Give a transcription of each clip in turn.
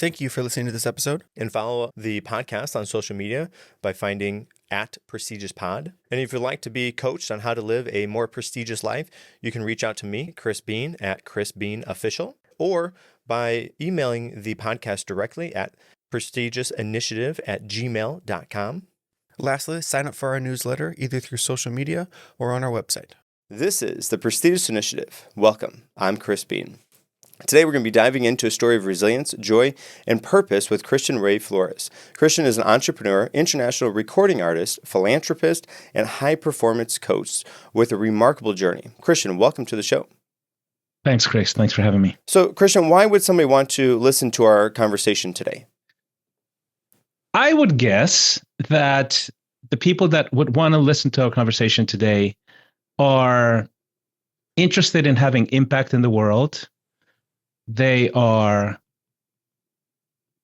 Thank you for listening to this episode, and follow the podcast on social media by finding @Prestigious_pod. And if you'd like to be coached on how to live a more prestigious life, you can reach out to me, Chris Beane, at Chris Beane Official, or by emailing the podcast directly at prestigiousinitiative@gmail.com. Lastly, sign up for our newsletter either through social media or on our website. This is the Prestigious Initiative. Welcome. I'm Chris Beane. Today we're going to be diving into a story of resilience, joy, and purpose with Christian Ray Flores. Christian is an entrepreneur, international recording artist, philanthropist, and high-performance coach with a remarkable journey. Christian, welcome to the show. Thanks, Chris. Thanks for having me. So, Christian, why would somebody want to listen to our conversation today? I would guess that the people that would want to listen to our conversation today are interested in having impact in the world. They are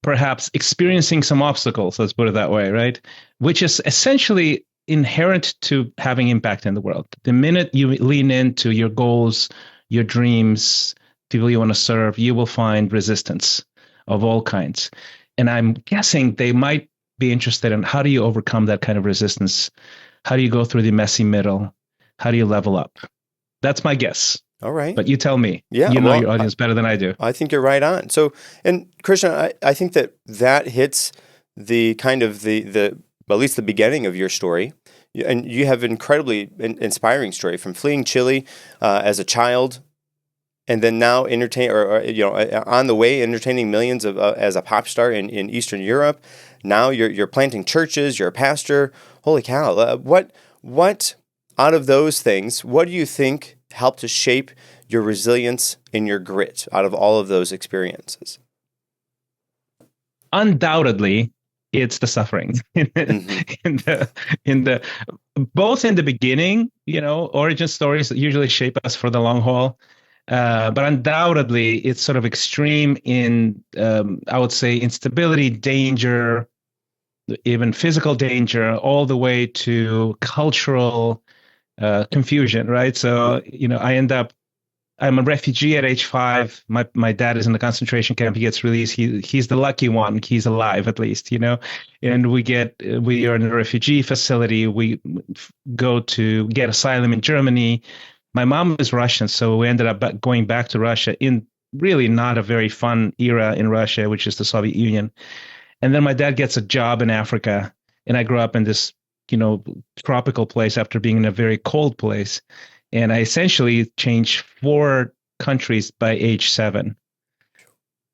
perhaps experiencing some obstacles, let's put it that way, right? Which is essentially inherent to having impact in the world. The minute you lean into your goals, your dreams, people you want to serve, you will find resistance of all kinds. And I'm guessing they might be interested in how do you overcome that kind of resistance? How do you go through the messy middle? How do you level up? That's my guess. All right. But you tell me. Yeah, you know your audience better than I do. I think you're right on. So, and Christian, I think that hits the kind of the at least the beginning of your story. And you have an incredibly inspiring story from fleeing Chile as a child, and then now on the way entertaining millions of as a pop star in Eastern Europe. Now you're planting churches. You're a pastor. Holy cow! What out of those things? What do you think helped to shape your resilience and your grit out of all of those experiences? Undoubtedly, it's the suffering. in the both in the beginning, origin stories usually shape us for the long haul. But undoubtedly, it's sort of extreme in, I would say, instability, danger, even physical danger, all the way to cultural confusion, right? So, I'm a refugee at age 5. My dad is in the concentration camp. He gets released. He's the lucky one. He's alive, at least, and we are in a refugee facility. We go to get asylum in Germany. My mom is Russian, so we ended up going back to Russia in really not a very fun era in Russia, which is the Soviet Union. And then my dad gets a job in Africa, and I grew up in this tropical place after being in a very cold place. And I essentially changed 4 countries by age 7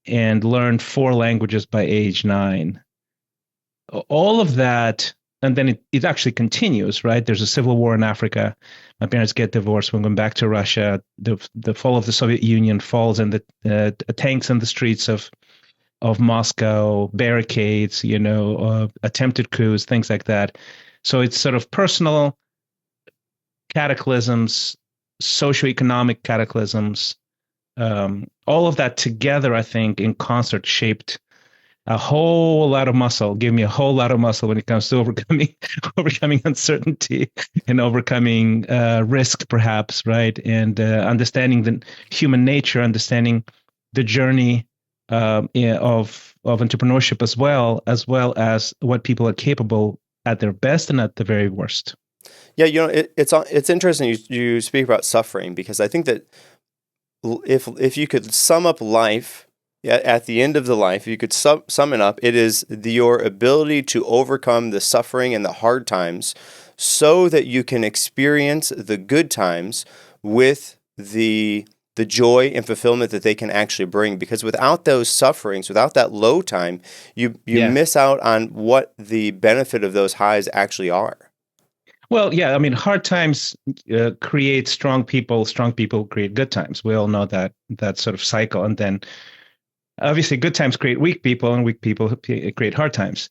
and learned 4 languages by age 9. All of that, and then it actually continues, right? There's a civil war in Africa. My parents get divorced. We're going back to Russia. The fall of the Soviet Union falls, and the tanks in the streets of Moscow, barricades, attempted coups, things like that. So it's sort of personal cataclysms, socioeconomic cataclysms, all of that together, I think, in concert shaped a whole lot of muscle, gave me a whole lot of muscle when it comes to overcoming uncertainty and overcoming risk, perhaps, right? And understanding the human nature, understanding the journey of entrepreneurship as well as what people are capable at their best and at the very worst. Yeah, it's interesting you speak about suffering, because I think that if you could sum up life at the end of the life, you could sum it up, it is your ability to overcome the suffering and the hard times so that you can experience the good times with the joy and fulfillment that they can actually bring. Because without those sufferings, without that low time, you miss out on what the benefit of those highs actually are. Well, yeah, I mean, hard times create strong people. Strong people create good times. We all know that sort of cycle. And then, obviously, good times create weak people, and weak people create hard times.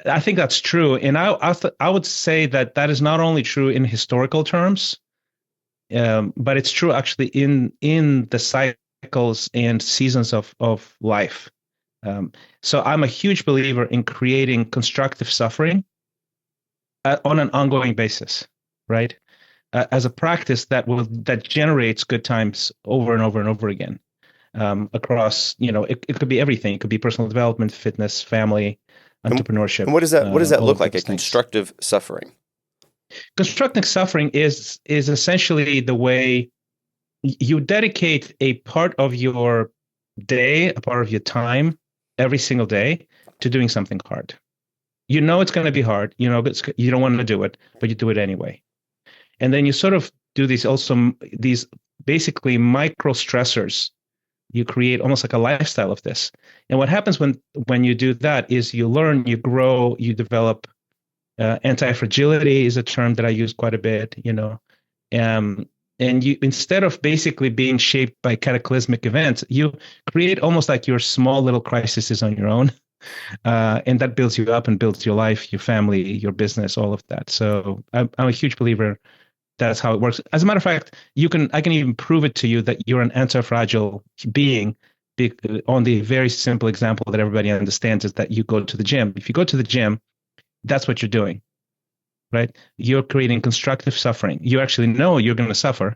I think that's true. And I would say that is not only true in historical terms, but it's true actually in the cycles and seasons of life. So I'm a huge believer in creating constructive suffering on an ongoing basis, right? As a practice that generates good times over and over and over again. across, it could be everything. It could be personal development, fitness, family, And, entrepreneurship, and what does that all look of like? A those things. constructive suffering. Constructive suffering is essentially the way you dedicate a part of your day, a part of your time every single day to doing something hard. You know it's going to be hard. You don't want to do it, but you do it anyway. And then you sort of do these basically micro stressors. You create almost like a lifestyle of this. And what happens when you do that is you learn, you grow, you develop. Anti-fragility is a term that I use quite a bit. And you, instead of basically being shaped by cataclysmic events, you create almost like your small little crises on your own. And that builds you up and builds your life, your family, your business, all of that. So I'm a huge believer that's how it works. As a matter of fact, I can even prove it to you that you're an anti-fragile being on the very simple example that everybody understands is that you go to the gym. If you go to the gym, that's what you're doing, right? You're creating constructive suffering. You actually know you're going to suffer,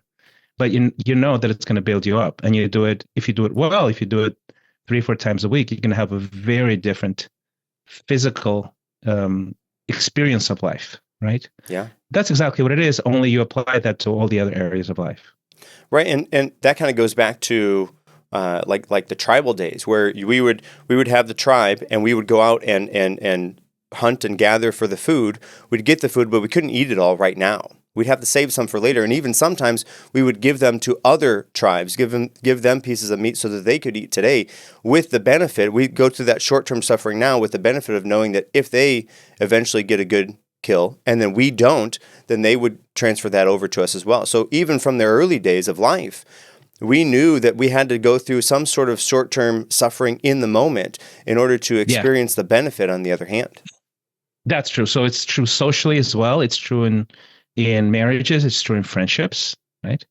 but you know that it's going to build you up. And you do it, if you do it well, if you do it 3-4 times a week, you're going to have a very different physical experience of life, right? Yeah. That's exactly what it is, only you apply that to all the other areas of life. Right, and that kind of goes back to like the tribal days where we would have the tribe and we would go out and hunt and gather for the food. We'd get the food, but we couldn't eat it all right now. We'd have to save some for later, and even sometimes we would give them to other tribes, give them pieces of meat so that they could eat today. With the benefit, we go through that short-term suffering now with the benefit of knowing that if they eventually get a good kill and then we don't, then they would transfer that over to us as well. So even from their early days of life, we knew that we had to go through some sort of short-term suffering in the moment in order to experience the benefit on the other hand. That's true. So it's true socially as well. It's true in marriages. It's true in friendships, right?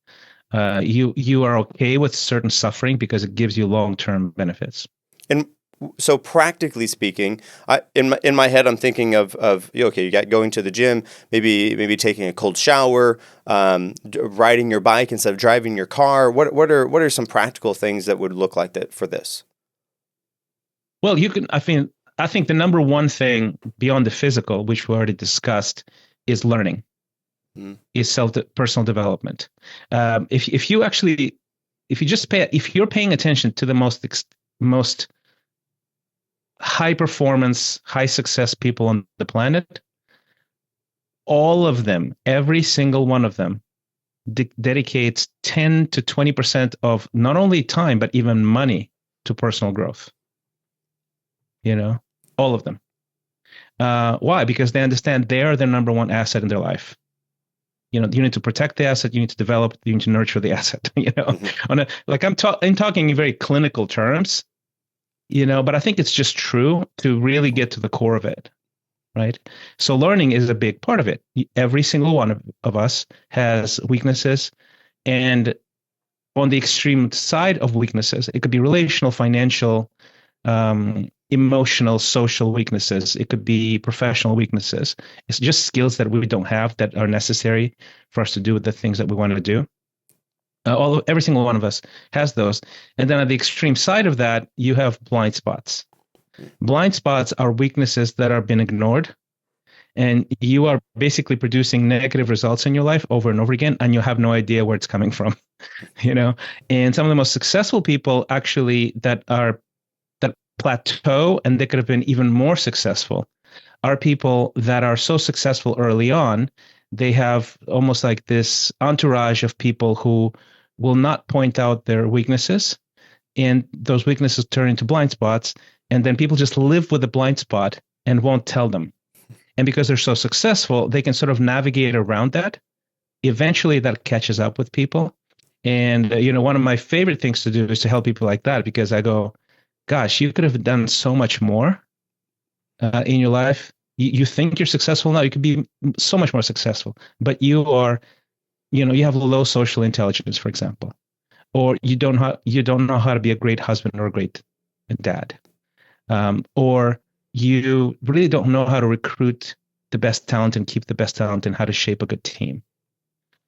You are okay with certain suffering because it gives you long-term benefits. And so practically speaking, in my head, I'm thinking of okay, you got going to the gym, maybe taking a cold shower, riding your bike instead of driving your car. What are some practical things that would look like that for this? Well, I think the number one thing beyond the physical, which we already discussed, is learning, is personal development. If you're paying attention to the most high performance, high success people on the planet, all of them, every single one of them, dedicates 10 to 20% of not only time, but even money to personal growth. All of them. Why? Because they understand they are their number one asset in their life. You need to protect the asset, you need to develop, you need to nurture the asset. I'm talking in very clinical terms. But I think it's just true to really get to the core of it, right? So learning is a big part of it. Every single one of us has weaknesses, and on the extreme side of weaknesses, it could be relational, financial, emotional, social weaknesses. It could be professional weaknesses. It's just skills that we don't have that are necessary for us to do the things that we want to do. Every single one of us has those. And then at the extreme side of that, you have blind spots. Blind spots are weaknesses that are being ignored. And you are basically producing negative results in your life over and over again, and you have no idea where it's coming from. And some of the most successful people actually that plateau, and they could have been even more successful, are people that are so successful early on. They have almost like this entourage of people who will not point out their weaknesses, and those weaknesses turn into blind spots, and then people just live with the blind spot and won't tell them. And because they're so successful, they can sort of navigate around that. Eventually that catches up with people. And one of my favorite things to do is to help people like that, because I go, gosh, you could have done so much more in your life. You think you're successful now. You could be so much more successful, but you are, you have low social intelligence, for example, or you don't know how to be a great husband or a great dad, or you really don't know how to recruit the best talent and keep the best talent and how to shape a good team,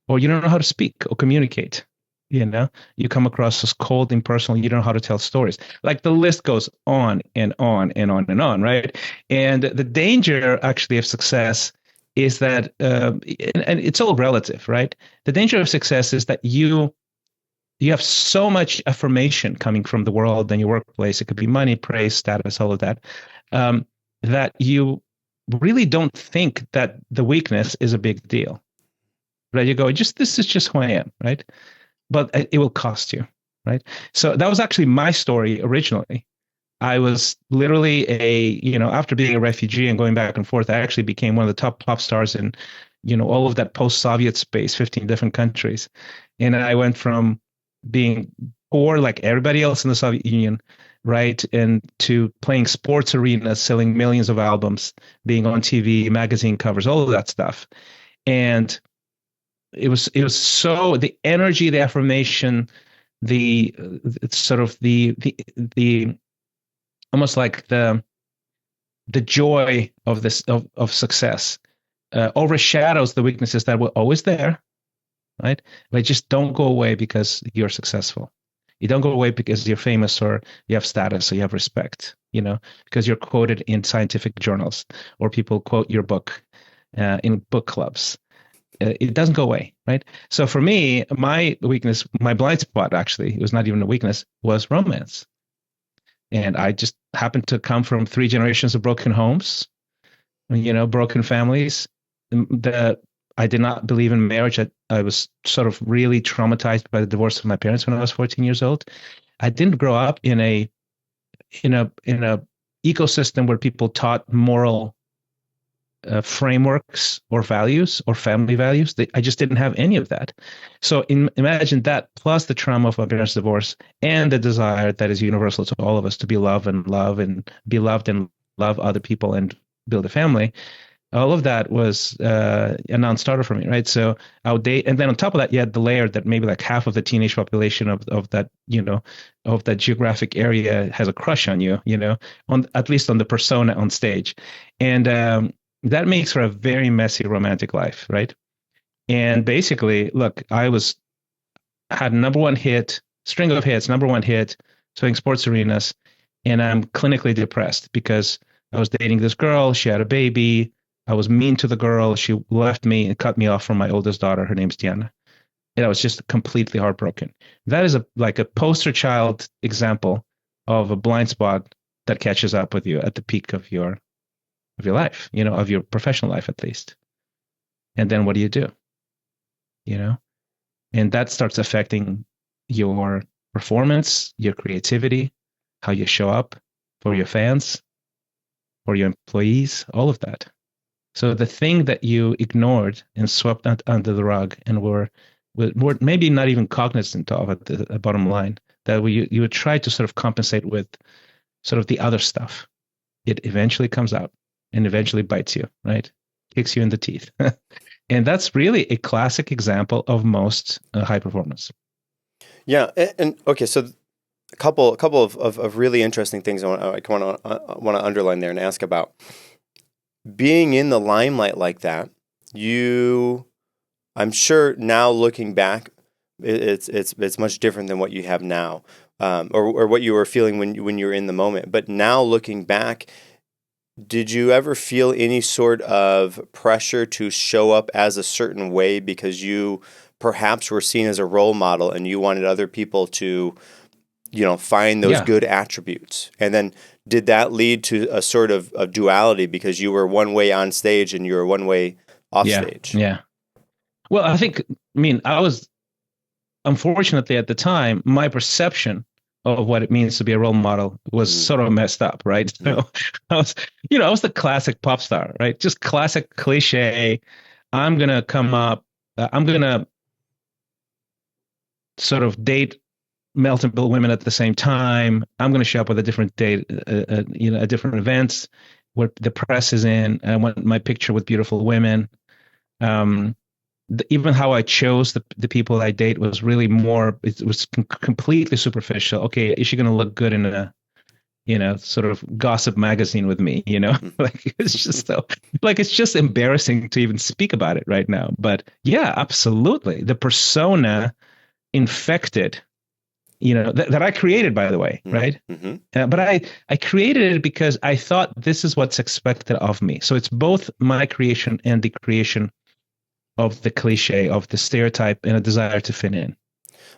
or you don't know how to speak or communicate. You know, you come across as cold, impersonal. You don't know how to tell stories. Like the list goes on and on and on and on, right? And the danger actually of success is that, and it's all relative, right? The danger of success is that you have so much affirmation coming from the world and your workplace. It could be money, praise, status, all of that, that you really don't think that the weakness is a big deal, right? You go, just this is just who I am, right? But it will cost you, right? So that was actually my story originally. I was literally after being a refugee and going back and forth, I actually became one of the top pop stars in, all of that post-Soviet space, 15 different countries. And I went from being poor like everybody else in the Soviet Union, right? And to playing sports arenas, selling millions of albums, being on TV, magazine covers, all of that stuff. And it was so the energy, the affirmation, the sort of the almost like the joy of this of success overshadows the weaknesses that were always there, right? They just don't go away because you're successful. You don't go away because you're famous or you have status or you have respect, because you're quoted in scientific journals or people quote your book in book clubs. It doesn't go away, right? So for me, my weakness, my blind spot, actually, it was not even a weakness, was romance. And I just happened to come from 3 generations of broken homes, broken families. I did not believe in marriage. I was sort of really traumatized by the divorce of my parents when I was 14 years old. I didn't grow up in a ecosystem where people taught moral frameworks or values or family values. I just didn't have any of that. So imagine that plus the trauma of my parents' divorce and the desire that is universal to all of us to be loved and be loved and love other people and build a family. All of that was a non-starter for me, right? So I would date, and then on top of that, you had the layer that maybe like half of the teenage population of that, of that geographic area has a crush on you, on at least on the persona on stage, and that makes for a very messy romantic life, right? And basically, look, had number one hit, string of hits, number one hit, selling sports arenas, and I'm clinically depressed because I was dating this girl, she had a baby. I was mean to the girl. She left me and cut me off from my oldest daughter. Her name's Diana. And I was just completely heartbroken. That is like a poster child example of a blind spot that catches up with you at the peak of your life, of your professional life at least. And then what do? And that starts affecting your performance, your creativity, how you show up for your fans, for your employees, all of that. So the thing that you ignored and swept under the rug and were maybe not even cognizant of at the bottom line, that you would try to sort of compensate with sort of the other stuff, it eventually comes out and eventually bites you, right? Kicks you in the teeth. And that's really a classic example of most high performance. Yeah. And okay, so a couple of really interesting things I want to underline there and ask about. Being in the limelight like that, I'm sure now looking back, it's much different than what you have now, or what you were feeling when you were in the moment. But now looking back, did you ever feel any sort of pressure to show up as a certain way because you perhaps were seen as a role model and you wanted other people to, find those good attributes? And then did that lead to a sort of a duality because you were one way on stage and you were one way off stage? Yeah. Well, I was, unfortunately at the time, my perception of what it means to be a role model was sort of messed up, right? So I was the classic pop star, right? Just classic cliche. I'm going to come up, I'm going to sort of date multiple women at the same time. I'm going to show up with a different date, at different events where the press is in. I want my picture with beautiful women. Even how I chose the people I date was really it was completely superficial. Okay, is she going to look good in a, sort of gossip magazine with me, like it's just it's just embarrassing to even speak about it right now. But yeah, absolutely. The persona infected, that I created, by the way, right? But I created it because I thought this is what's expected of me. So it's both my creation and the creation of the cliche, of the stereotype, and a desire to fit in.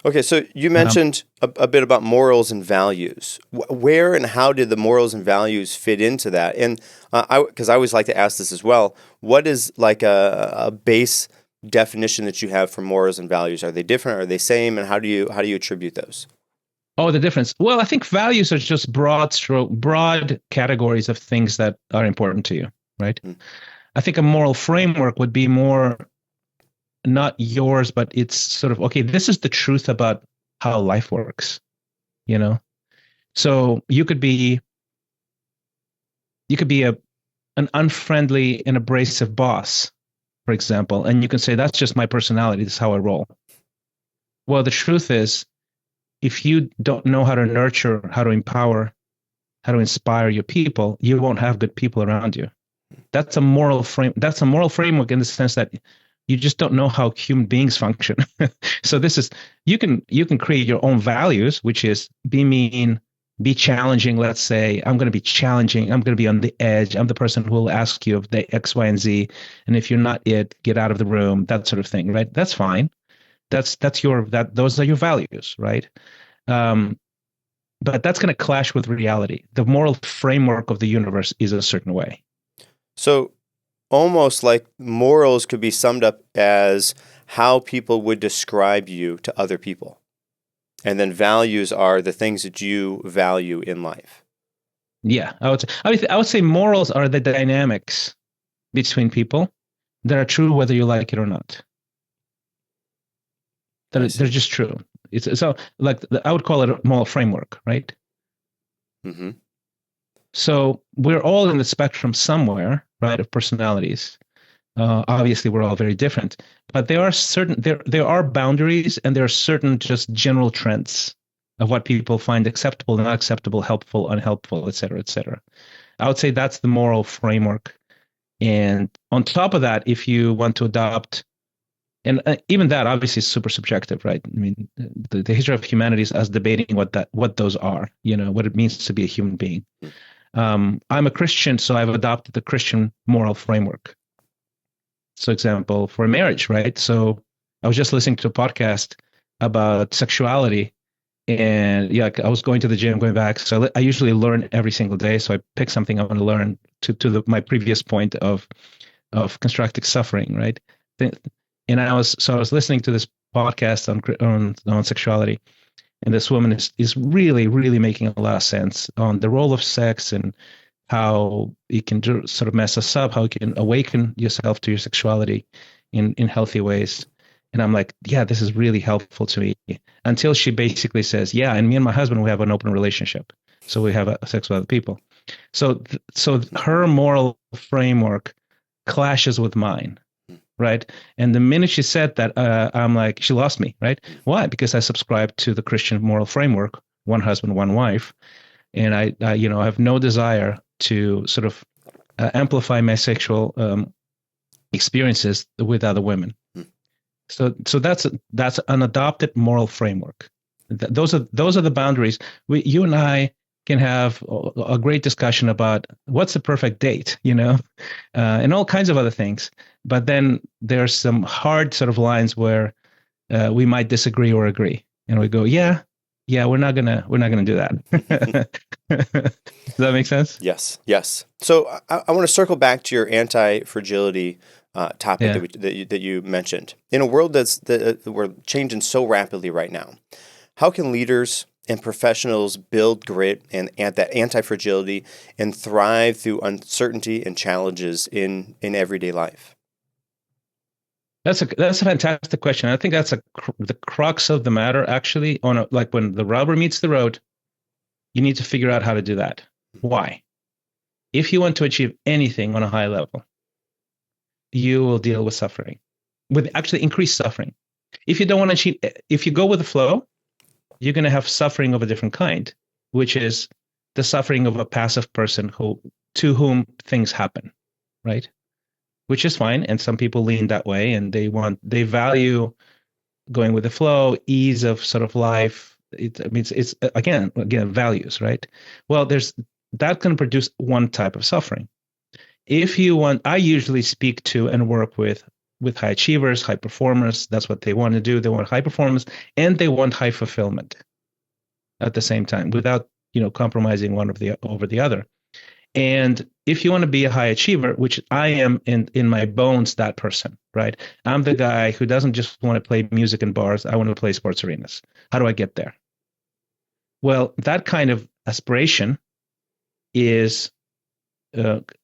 Okay, so you mentioned a bit about morals and values. Where and how did the morals and values fit into that? And because I always like to ask this as well, what is like a base definition that you have for morals and values? Are they different? Are they same? And how do you attribute those? Oh, the difference. Well, I think values are just broad categories of things that are important to you, right? I think a moral framework would be more not yours, but it's sort of, okay, this is the truth about how life works, So you could be an unfriendly and abrasive boss, for example, and you can say, that's just my personality. This is how I roll. Well, the truth is, if you don't know how to nurture, how to empower, how to inspire your people, you won't have good people around you. That's a moral framework in the sense that you just don't know how human beings function. So you can create your own values, which is be mean, be challenging. Let's say I'm going to be challenging. I'm going to be on the edge. I'm the person who will ask you of the X, Y, and Z. And if you're not it, get out of the room, that sort of thing, right? That's fine. Those are your values, right? But that's going to clash with reality. The moral framework of the universe is a certain way. So almost like morals could be summed up as how people would describe you to other people. And then values are the things that you value in life. Yeah, I would say morals are the dynamics between people that are true whether you like it or not. They're just true. I would call it a moral framework, right? Mm-hmm. So we're all in the spectrum somewhere, right, of personalities. Obviously, we're all very different, but there are boundaries, and there are certain just general trends of what people find acceptable, not acceptable, helpful, unhelpful, et cetera, et cetera. I would say that's the moral framework. And on top of that, if you want to adopt, and even that obviously is super subjective, right? I mean, the history of humanity is us debating what those are, what it means to be a human being. I'm a Christian, so I've adopted the Christian moral framework. So, example, for marriage, right? So I was just listening to a podcast about sexuality, and I was going to the gym, going back. So I usually learn every single day. So I pick something I want to learn to my previous point of constructive suffering, right? And I was listening to this podcast on sexuality, and this woman is really, really making a lot of sense on the role of sex and how it can sort of mess us up, how you can awaken yourself to your sexuality in healthy ways. And I'm like, yeah, this is really helpful to me. Until she basically says, yeah, and me and my husband, we have an open relationship. So we have sex with other people. So her moral framework clashes with mine. Right. And the minute she said that, I'm like, she lost me. Right. Why? Because I subscribe to the Christian moral framework, one husband, one wife. And I have no desire to sort of amplify my sexual experiences with other women. So that's an adopted moral framework. Those are the boundaries. You and I can have a great discussion about what's the perfect date, and all kinds of other things. But then there's some hard sort of lines where we might disagree or agree, and we go, yeah, we're not gonna do that. Does that make sense? Yes. So I want to circle back to your anti-fragility topic that you mentioned. In a world we're changing so rapidly right now, how can leaders and professionals build grit and that anti-fragility and thrive through uncertainty and challenges in everyday life? That's a fantastic question. I think that's the crux of the matter, actually. Like when the rubber meets the road, you need to figure out how to do that. Why? If you want to achieve anything on a high level, you will deal with suffering, with actually increased suffering. If you don't want to achieve, if you go with the flow, you're going to have suffering of a different kind, which is the suffering of a passive person to whom things happen, right? Which is fine. And some people lean that way, and they value going with the flow, ease of sort of life. I mean, it's again values, right? Well, there's that can produce one type of suffering. If you want, I usually speak to and work with high achievers, high performers. That's what they want to do. They want high performance and they want high fulfillment at the same time without, compromising one of the over the other. And if you want to be a high achiever, which I am in my bones, that person, right? I'm the guy who doesn't just want to play music in bars. I want to play sports arenas. How do I get there? Well, that kind of aspiration is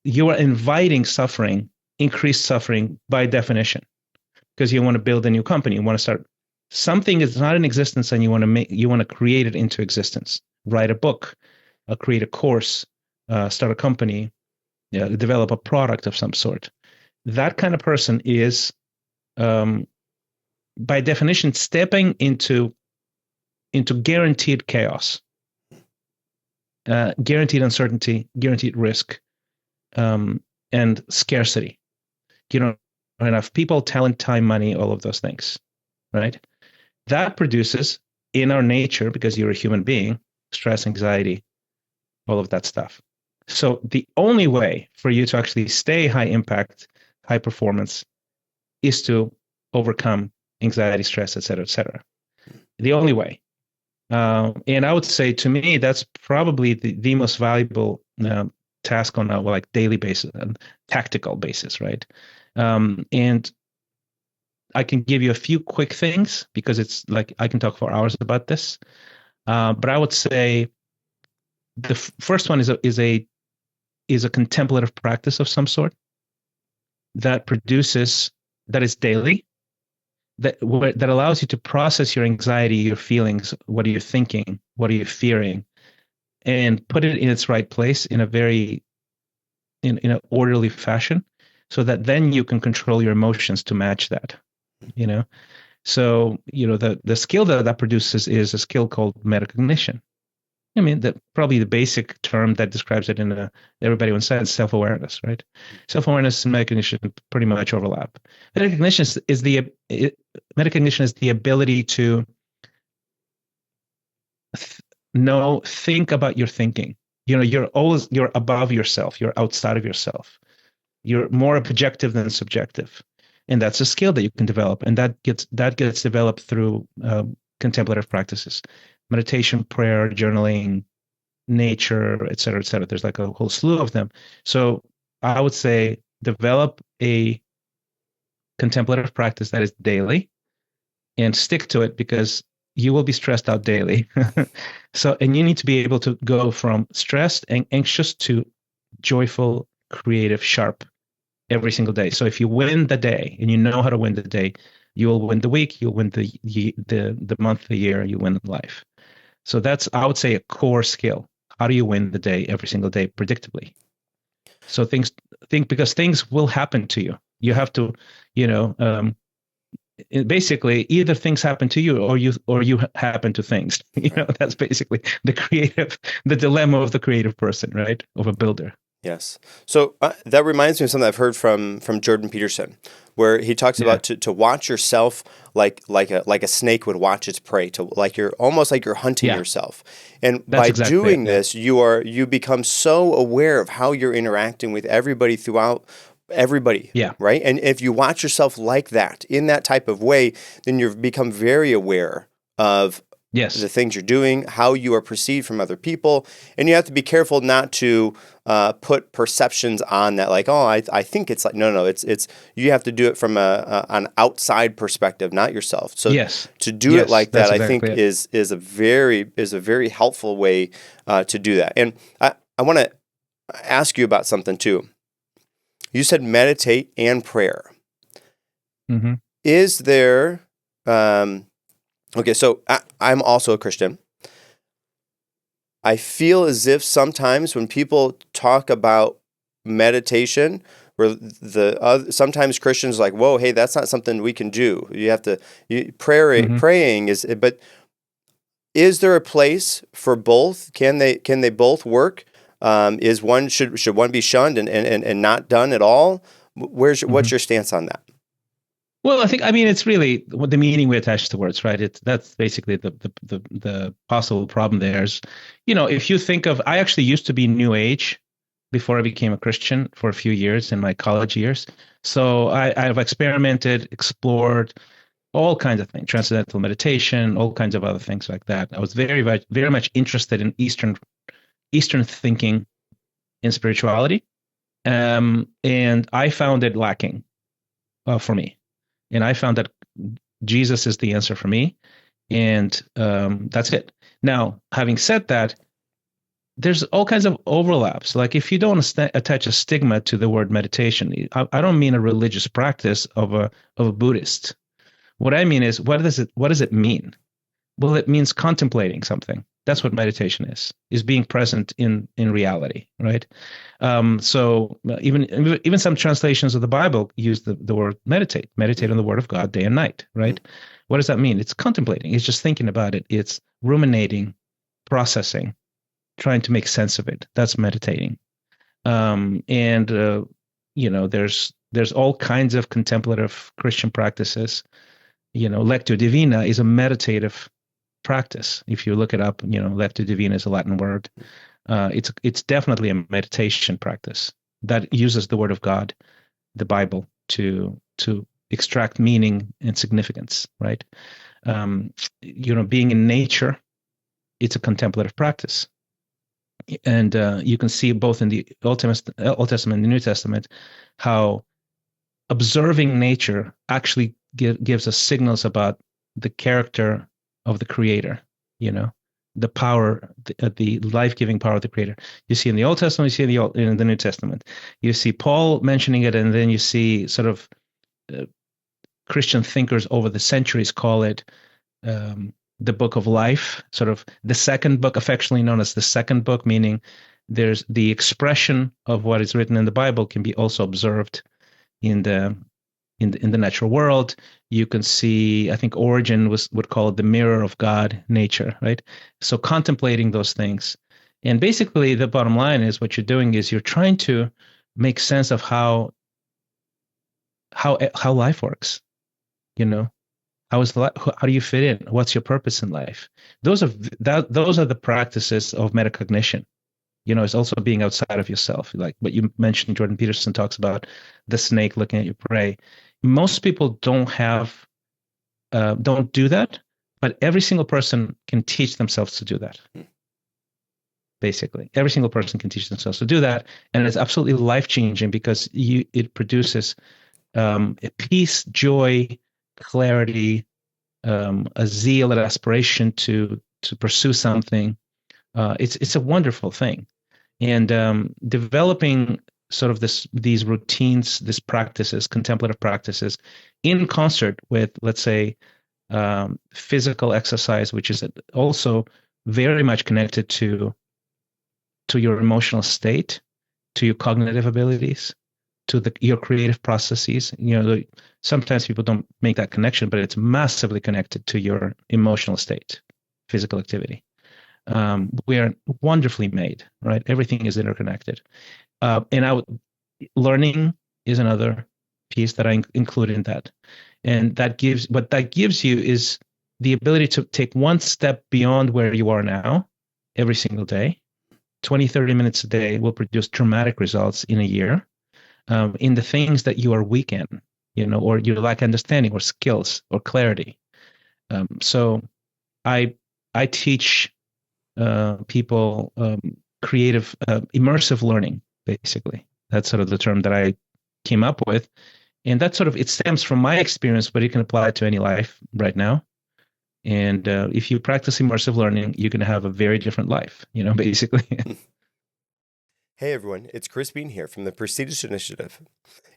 you are inviting suffering, increased suffering by definition, because you want to build a new company. You want to start something is not in existence, and you want to create it into existence. Write a book, create a course, start a company, develop a product of some sort. That kind of person is, by definition, stepping into guaranteed chaos, guaranteed uncertainty, guaranteed risk, and scarcity. Enough people, talent, time, money, all of those things, right? That produces in our nature, because you're a human being, stress, anxiety, all of that stuff. So the only way for you to actually stay high impact, high performance is to overcome anxiety, stress, et cetera, et cetera. The only way. And I would say, to me, that's probably the most valuable task on a daily basis and tactical basis, right? And I can give you a few quick things, because it's like I can talk for hours about this. But I would say the first one is a contemplative practice of some sort that is daily, that allows you to process your anxiety, your feelings, what are you thinking, what are you fearing, and put it in its right place in in an orderly fashion, so that then you can control your emotions to match that. So the skill that produces is a skill called metacognition. I mean, probably the basic term that describes it in everybody understands self-awareness, right? Self-awareness and metacognition pretty much overlap. Metacognition is the ability to think about your thinking. You're above yourself. You're outside of yourself. You're more objective than subjective, and that's a skill that you can develop, and that gets developed through contemplative practices. Meditation, prayer, journaling, nature, et cetera, et cetera. There's like a whole slew of them. So I would say develop a contemplative practice that is daily and stick to it, because you will be stressed out daily. And you need to be able to go from stressed and anxious to joyful, creative, sharp every single day. So if you win the day, and you know how to win the day, you will win the week, you'll win the month, the year, you win life. So that's, I would say, a core skill. How do you win the day every single day predictably? So because things will happen to you. You have to, basically either things happen to you or you happen to things. That's basically the dilemma of the creative person, right? Of a builder. Yes. So that reminds me of something I've heard from Jordan Peterson, where he talks about to watch yourself like a snake would watch its prey, you're almost like you're hunting yourself. And that's by doing this, you become so aware of how you're interacting with everybody throughout everybody. Yeah. Right. And if you watch yourself like that, in that type of way, then you've become very aware of the things you're doing, how you are perceived from other people, and you have to be careful not to put perceptions on that, like, oh, I think it's like, no, it's you have to do it from an outside perspective, not yourself. So to do it like that, I think is a very helpful way to do that. And I want to ask you about something too. You said meditate and prayer. Mm-hmm. Is there okay, so I'm also a Christian. I feel as if sometimes when people talk about meditation, sometimes Christians are like, whoa, hey, that's not something we can do. You have to praying is, but is there a place for both? Can they both work? Is one should one be shunned and not done at all? What's your stance on that? Well, I mean, it's really what the meaning we attach to words, right? That's basically the possible problem there is, if you think of, I actually used to be New Age before I became a Christian for a few years in my college years. So I've experimented, explored all kinds of things, transcendental meditation, all kinds of other things like that. I was very much interested in Eastern thinking and spirituality, and I found it lacking for me. And I found that Jesus is the answer for me. And that's it. Now, having said that, there's all kinds of overlaps. Like if you don't attach a stigma to the word meditation, I don't mean a religious practice of a Buddhist. What I mean is, what does it mean? Well, it means contemplating something. That's what meditation is being present in reality, right? So even some translations of the Bible use the word meditate on the word of God day and night, right? Mm-hmm. What does that mean? It's contemplating. It's just thinking about it. It's ruminating, processing, trying to make sense of it. That's meditating. And there's all kinds of contemplative Christian practices. Lectio Divina is a meditative practice. If you look it up, Lectio Divina is a Latin word. It's definitely a meditation practice that uses the Word of God, the Bible, to extract meaning and significance. Right? Being in nature, it's a contemplative practice, and you can see both in the Old Testament and the New Testament how observing nature actually gives us signals about the character of the Creator, the power, the life-giving power of the Creator. You see in the Old Testament, you see in the New Testament. You see Paul mentioning it, and then you see sort of Christian thinkers over the centuries call it the book of life, sort of the second book, affectionately known as the second book, meaning there's the expression of what is written in the Bible can be also observed in the natural world. You can see, I think Origen would call it the mirror of God, nature, right? So contemplating those things. And basically the bottom line is what you're doing is you're trying to make sense of how life works. How do you fit in? What's your purpose in life? Those are the practices of metacognition. It's also being outside of yourself. Like what you mentioned, Jordan Peterson talks about the snake looking at your prey. Most people don't do that, but every single person can teach themselves to do that. Basically, every single person can teach themselves to do that, and it's absolutely life-changing because it produces peace, joy, clarity, a zeal, an aspiration to pursue something. It's a wonderful thing. And developing sort of these routines, these practices, contemplative practices, in concert with, let's say, physical exercise, which is also very much connected to your emotional state, to your cognitive abilities, to your creative processes. Sometimes people don't make that connection, but it's massively connected to your emotional state, physical activity. We are wonderfully made, right? Everything is interconnected. And learning is another piece that I include in that. And what that gives you is the ability to take one step beyond where you are now every single day. 20, 30 minutes a day will produce dramatic results in a year in the things that you are weak in, or you lack understanding or skills or clarity. So I teach people creative, immersive learning, basically. That's sort of the term that I came up with. And that it stems from my experience, but you can apply it to any life right now. And if you practice immersive learning, you can have a very different life, basically. Hey everyone, it's Chris Beane here from the Prestigious Initiative.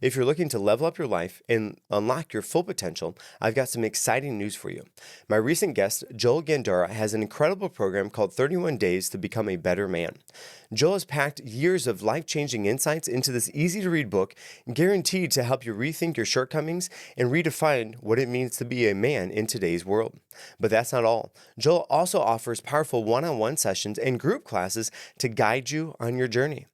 If you're looking to level up your life and unlock your full potential, I've got some exciting news for you. My recent guest, Joel Gandara, has an incredible program called 31 Days to Become a Better Man. Joel has packed years of life-changing insights into this easy-to-read book, guaranteed to help you rethink your shortcomings and redefine what it means to be a man in today's world. But that's not all. Joel also offers powerful one-on-one sessions and group classes to guide you on your journey.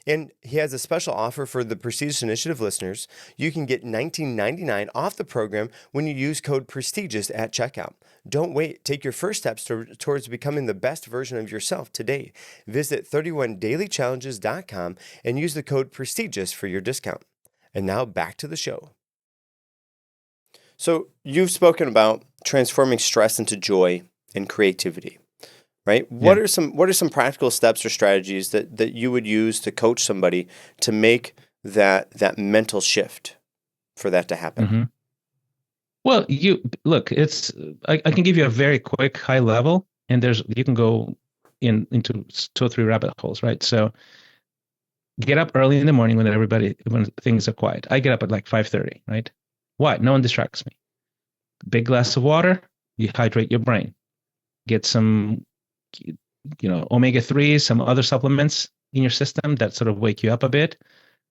And he has a special offer for the Prestigious Initiative listeners. You can get $19.99 off the program when you use code PRESTIGIOUS at checkout. Don't wait. Take your first steps towards becoming the best version of yourself today. Visit 31dailychallenges.com and use the code PRESTIGIOUS for your discount. And now back to the show. So you've spoken about transforming stress into joy and creativity. Right? What are some practical steps or strategies that you would use to coach somebody to make that mental shift for that to happen? Mm-hmm. Well, I can give you a very quick high level, and you can go into 2 or 3 rabbit holes, right? So get up early in the morning when things are quiet. I get up at like 5:30, right? Why? No one distracts me. Big glass of water, you hydrate your brain. Get some omega-3s, some other supplements in your system that sort of wake you up a bit,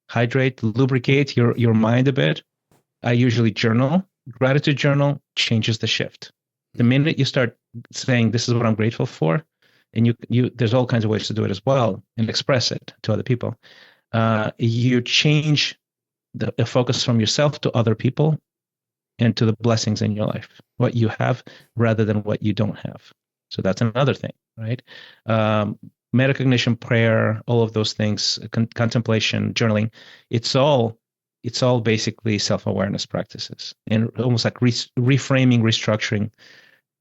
hydrate, lubricate your mind a bit. I usually journal. Gratitude journal changes the shift. The minute you start saying, this is what I'm grateful for, and there's all kinds of ways to do it as well and express it to other people. You change the focus from yourself to other people and to the blessings in your life, what you have rather than what you don't have. So that's another thing, right? Metacognition, prayer, all of those things, contemplation, journaling, it's all basically self-awareness practices, and almost like reframing, restructuring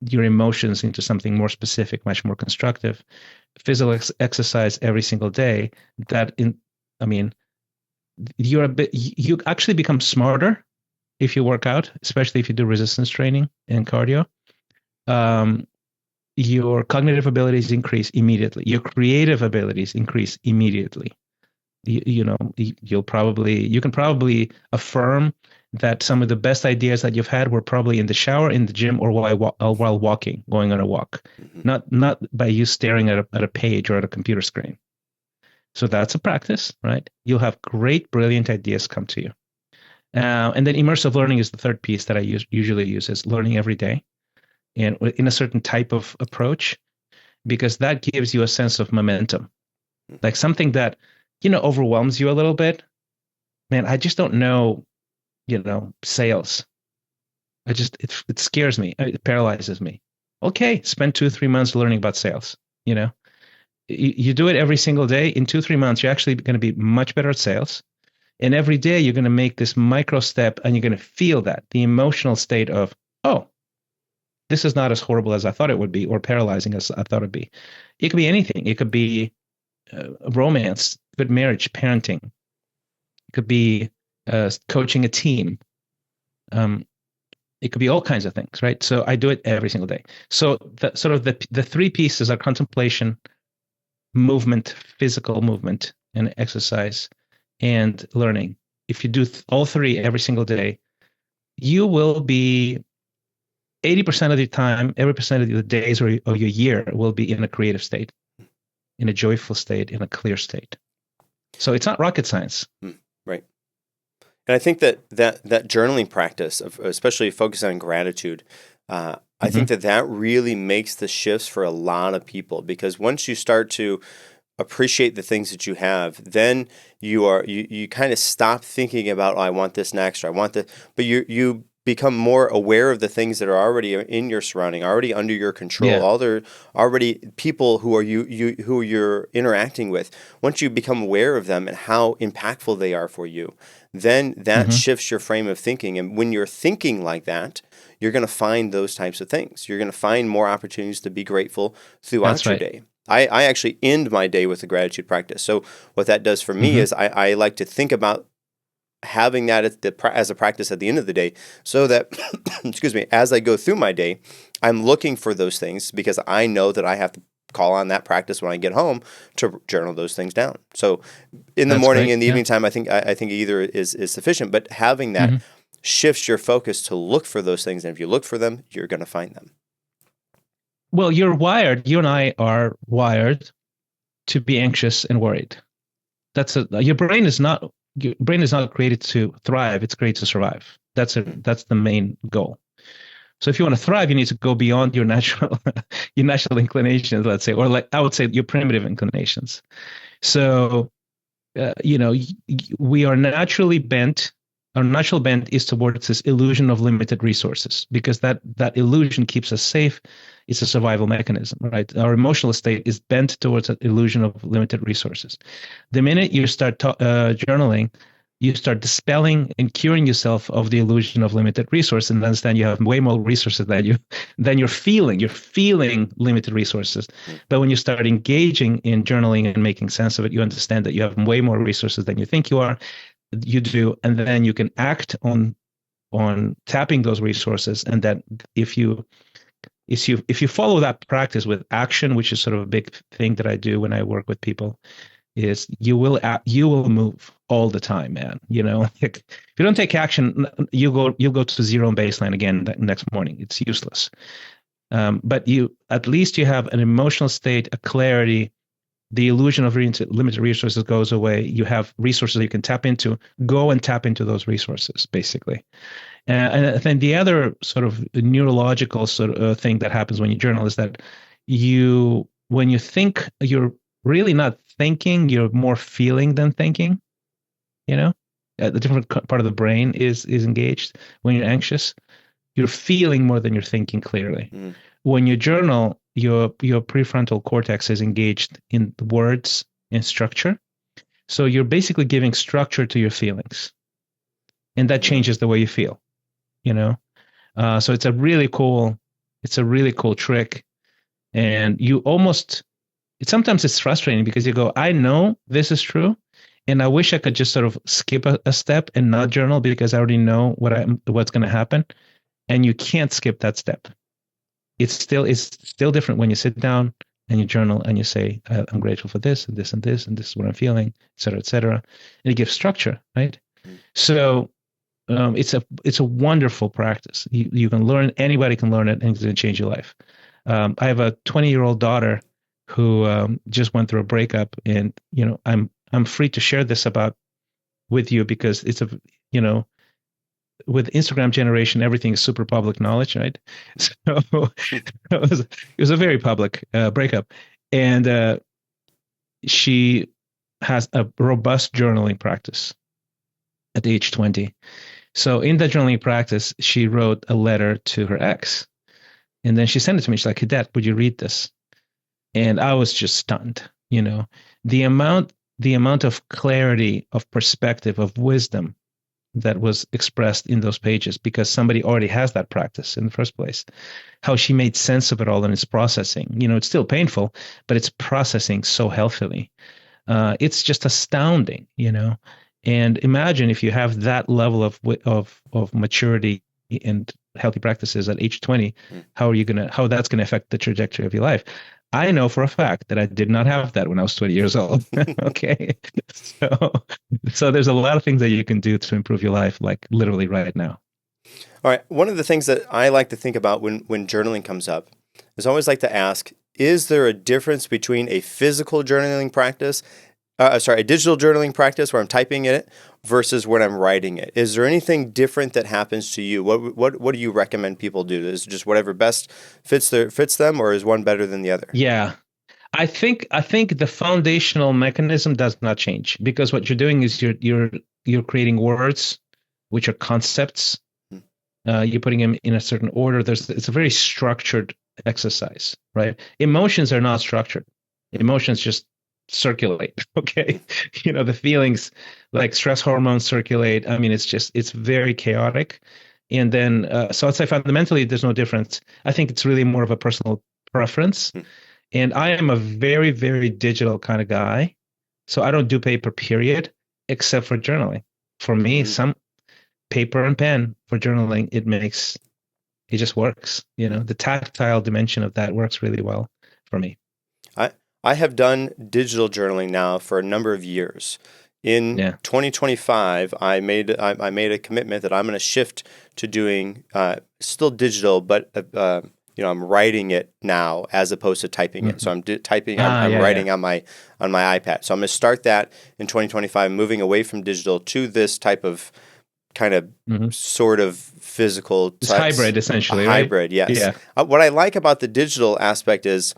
your emotions into something more specific, much more constructive. Physical exercise every single day. You actually become smarter if you work out, especially if you do resistance training and cardio. Your cognitive abilities increase immediately. Your creative abilities increase immediately. You can probably affirm that some of the best ideas that you've had were probably in the shower, in the gym, or while walking, going on a walk, not by you staring at a page or at a computer screen. So that's a practice, right? You'll have great, brilliant ideas come to you. And then immersive learning is the third piece that I usually use, is learning every day, and in a certain type of approach, because that gives you a sense of momentum, like something that, overwhelms you a little bit. Man, I just don't know, sales. It scares me. It paralyzes me. Okay, spend 2-3 months learning about sales. You do it every single day. In 2-3 months, you're actually going to be much better at sales. And every day you're going to make this micro step, and you're going to feel the emotional state of, oh, this is not as horrible as I thought it would be, or paralyzing as I thought it'd be. It could be anything. It could be romance, good marriage, parenting. It could be coaching a team. It could be all kinds of things, right? So I do it every single day. So the 3 pieces are contemplation, movement, physical movement and exercise, and learning. If you do all 3 every single day, you will be 80% of the time, every percent of the days or your year will be in a creative state, in a joyful state, in a clear state. So it's not rocket science. Right. And I think that journaling practice, of especially focusing on gratitude, I think that really makes the shifts for a lot of people, because once you start to appreciate the things that you have, then you kind of stop thinking about, oh, I want this next, or I want this, but you become more aware of the things that are already in your surrounding, already under your control, already people who you're interacting with. Once you become aware of them and how impactful they are for you, then that shifts your frame of thinking. And when you're thinking like that, you're going to find those types of things. You're going to find more opportunities to be grateful throughout your day. I actually end my day with a gratitude practice. So what that does for me is I like to think about having that as a practice at the end of the day, so that, excuse me, as I go through my day, I'm looking for those things, because I know that I have to call on that practice when I get home to journal those things down. So in the morning, in the evening time, I think either is sufficient, but having that shifts your focus to look for those things. And if you look for them, you're going to find them. Well, you and I are wired to be anxious and worried. Your brain is not created to thrive. It's created to survive. That's the main goal. So if you want to thrive, you need to go beyond your natural inclinations, let's say, or like I would say your primitive inclinations. So we are naturally bent. Our natural bent is towards this illusion of limited resources, because that illusion keeps us safe. It's a survival mechanism, right? Our emotional state is bent towards that illusion of limited resources. The minute you start journaling, you start dispelling and curing yourself of the illusion of limited resources, and understand you have way more resources than you're feeling. You're feeling limited resources. But when you start engaging in journaling and making sense of it, you understand that you have way more resources than you think you do, and then you can act on tapping those resources. And that if you follow that practice with action, which is sort of a big thing that I do when I work with people, is you will move all the time, man. If you don't take action, you'll go to zero and baseline again the next morning. It's useless. But at least you have an emotional state, a clarity. The illusion of limited resources goes away. You have resources you can tap into. Go and tap into those resources, basically. And then the other sort of neurological sort of thing that happens when you journal is that when you think, you're really not thinking, you're more feeling than thinking. The different part of the brain is engaged. When you're anxious, you're feeling more than you're thinking clearly. When you journal, your prefrontal cortex is engaged in words and structure. So you're basically giving structure to your feelings, and that changes the way you feel. So it's a really cool trick. And sometimes it's frustrating, because you go, I know this is true, and I wish I could just sort of skip a step and not journal, because I already know what's going to happen. And you can't skip that step. It's still different when you sit down and you journal and you say, I'm grateful for this and this and this, and this is what I'm feeling, et cetera, et cetera. And it gives structure, right? So it's a wonderful practice. You can learn, anybody can learn it, and it's going to change your life. I have a 20-year-old daughter who just went through a breakup, and I'm free to share this with you, because it's with Instagram generation, everything is super public knowledge, right? So it was a very public breakup, and she has a robust journaling practice at age 20. So in that journaling practice, she wrote a letter to her ex, and then she sent it to me. She's like, "Hey, Dad, would you read this?" And I was just stunned. The amount of clarity, of perspective, of wisdom that was expressed in those pages, because somebody already has that practice in the first place. How she made sense of it all, and it's processing. It's still painful, but it's processing so healthily. It's just astounding, And imagine if you have that level of maturity and healthy practices at age 20, how that's gonna affect the trajectory of your life. I know for a fact that I did not have that when I was 20 years old. Okay. So there's a lot of things that you can do to improve your life, like literally right now. All right. One of the things that I like to think about when journaling comes up is I always like to ask, is there a difference between a physical journaling practice, a digital journaling practice where I'm typing it versus when I'm writing it? Is there anything different that happens to you? What do you recommend people do? Is it just whatever best fits them, or is one better than the other? Yeah. I think the foundational mechanism does not change, because what you're doing is you're creating words, which are concepts. You're putting them in a certain order. It's a very structured exercise, right? Emotions are not structured. Emotions just circulate. Okay. The feelings, like stress hormones, circulate. I mean, it's very chaotic. And then, so I'd say fundamentally, there's no difference. I think it's really more of a personal preference. And I am a very, very digital kind of guy. So I don't do paper, period, except for journaling. For me, some paper and pen for journaling, it just works. The tactile dimension of that works really well for me. I have done digital journaling now for a number of years. In 2025, I made a commitment that I'm going to shift to doing still digital, but I'm writing it now as opposed to typing it. So I'm typing, I'm writing on my iPad. So I'm going to start that in 2025, moving away from digital to this type of kind of sort of physical. It's hybrid, essentially. Hybrid, right? Yes. Yeah. What I like about the digital aspect is,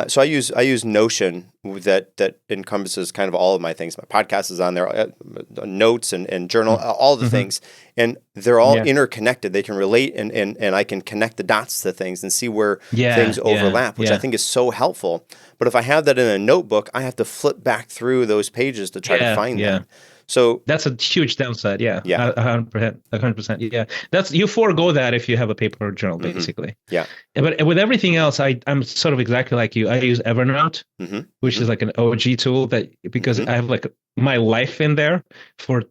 so I use Notion that encompasses kind of all of my things. My podcast is on there, notes and journal, all the things, and they're all interconnected. They can relate, and I can connect the dots to things and see where things overlap, which I think is so helpful. But if I have that in a notebook, I have to flip back through those pages to try to find them. So that's a huge downside. Yeah. 100%. 100%. Yeah. You forego that if you have a paper journal, basically. Yeah. But with everything else, I'm sort of exactly like you. I use Evernote, which is like an OG tool because I have like my life in there for,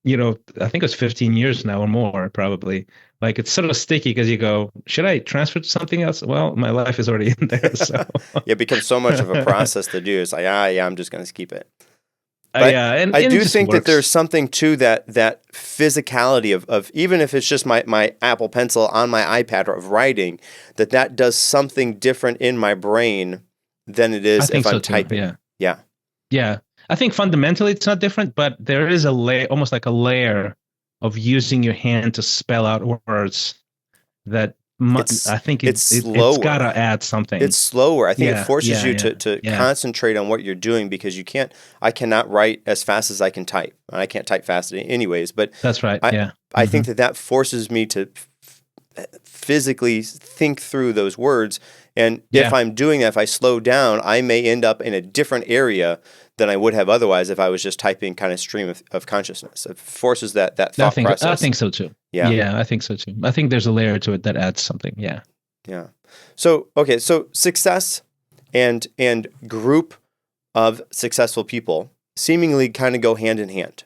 I think it's 15 years now or more, probably. Like it's sort of sticky because you go, should I transfer to something else? Well, my life is already in there. So it becomes so much of a process to do. It's like, I'm just going to keep it. But and I do it think works. that there's something to that physicality of even if it's just my Apple Pencil on my iPad of writing, that does something different in my brain than it is if I'm typing. Yeah. I think fundamentally it's not different, but there is almost like a layer of using your hand to spell out words that I think it's got to add something. It's slower. I think it forces you to concentrate on what you're doing because I cannot write as fast as I can type. And I can't type fast anyways, but that's right. I think that forces me to physically think through those words. And if I'm doing that, if I slow down, I may end up in a different area than I would have otherwise if I was just typing kind of stream of consciousness. It forces that thought process. I think so too. Yeah, I think so too. I think there's a layer to it that adds something. Yeah. So success and group of successful people seemingly kind of go hand in hand,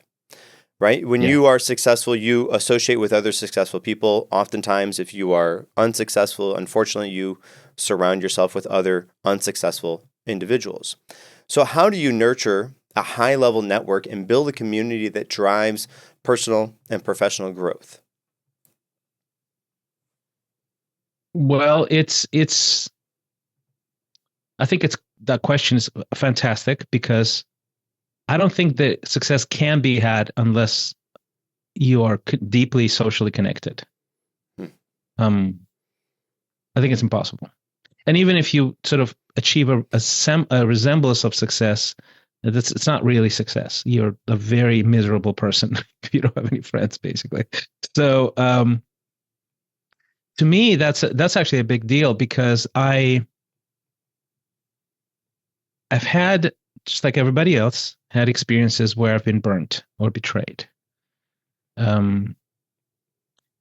right? When you are successful, you associate with other successful people. Oftentimes, if you are unsuccessful, unfortunately, you surround yourself with other unsuccessful individuals. So how do you nurture a high-level network and build a community that drives personal and professional growth? Well, I think that question is fantastic because I don't think that success can be had unless you are deeply socially connected. I think it's impossible. And even if you sort of achieve a resemblance of success, it's not really success. You're a very miserable person if you don't have any friends, basically. So to me, that's actually a big deal because I've had, just like everybody else, had experiences where I've been burnt or betrayed. And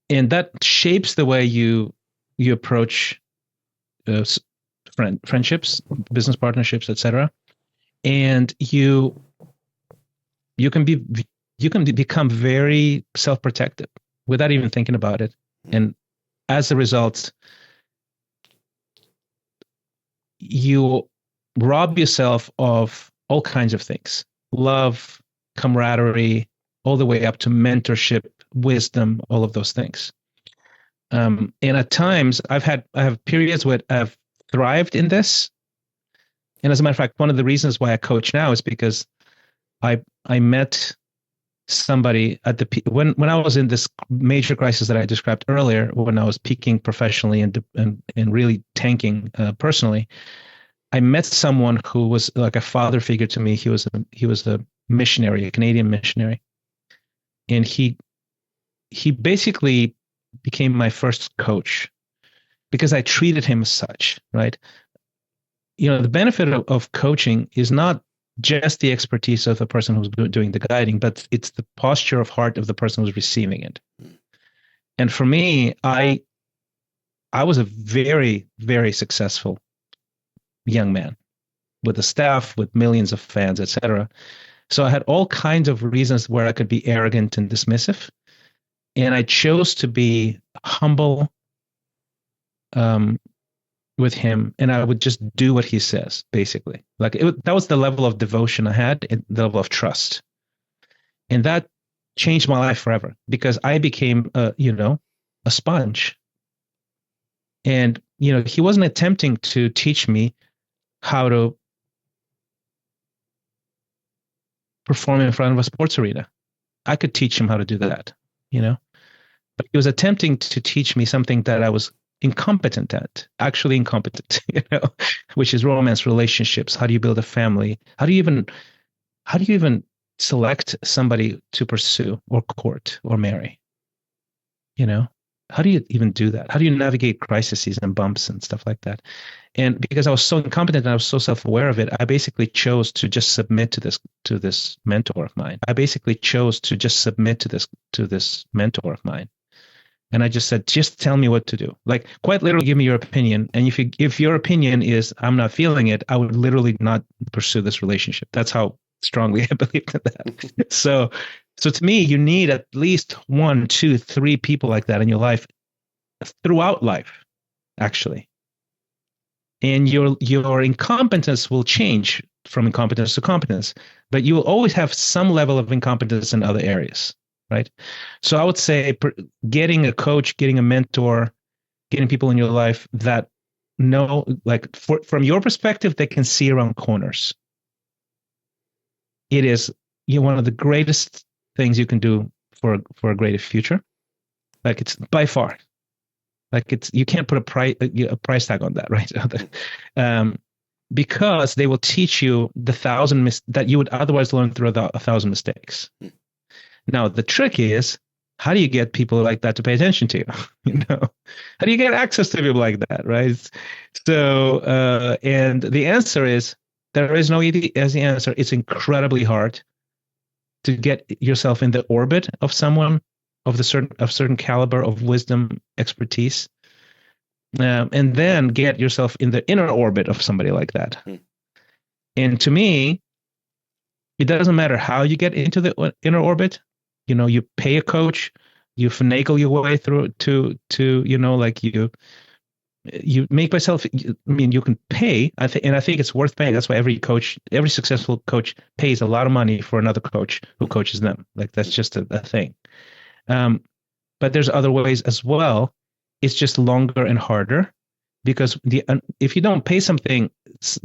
that shapes the way you approach friendships, business partnerships, etc. And you can become very self-protective without even thinking about it. And as a result, you rob yourself of all kinds of things: love, camaraderie, all the way up to mentorship, wisdom, all of those things. And at times, I have periods where I've thrived in this. And as a matter of fact, one of the reasons why I coach now is because I met somebody at when I was in this major crisis that I described earlier, when I was peaking professionally and really tanking personally. I met someone who was like a father figure to me. He was a missionary, a Canadian missionary, and he basically became my first coach because I treated him as such, right? The benefit of coaching is not just the expertise of the person who's doing the guiding, but it's the posture of heart of the person who's receiving it. And for me, I was a very, very successful young man with a staff, with millions of fans, etc. So I had all kinds of reasons where I could be arrogant and dismissive. And I chose to be humble with him, and I would just do what he says, basically. Like that was the level of devotion I had, and the level of trust. And that changed my life forever because I became, a sponge. And, he wasn't attempting to teach me how to perform in front of a sports arena. I could teach him how to do that, but he was attempting to teach me something that I was incompetent at, actually incompetent, which is romance, relationships. How do you build a family? How do you even select somebody to pursue or court or marry? How do you even do that? How do you navigate crises and bumps and stuff like that? And because I was so incompetent and I was so self-aware of it, I basically chose to just submit to this mentor of mine. And I just said, just tell me what to do. Like, quite literally, give me your opinion. And if your opinion is I'm not feeling it, I would literally not pursue this relationship. That's how strongly I believe in that. So to me, you need at least 1, 2, 3 people like that in your life throughout life, actually. And your incompetence will change from incompetence to competence, but you will always have some level of incompetence in other areas. Right. So I would say getting a coach, getting a mentor, getting people in your life that know, like, from your perspective, they can see around corners. It is one of the greatest things you can do for a greater future. Like, it's by far, like, you can't put a price tag on that, right? Because they will teach you the 1,000 that you would otherwise learn through 1,000 mistakes. Now, the trick is, how do you get people like that to pay attention to you? How do you get access to people like that, right? So, and the answer is, there is no easy answer. It's incredibly hard to get yourself in the orbit of someone of certain caliber of wisdom, expertise, and then get yourself in the inner orbit of somebody like that. And to me, it doesn't matter how you get into the inner orbit. You pay a coach, you finagle your way through to like you make myself. I mean, you can pay. I think it's worth paying. That's why every successful coach pays a lot of money for another coach who coaches them. Like, that's just a thing. But there's other ways as well. It's just longer and harder, because if you don't pay something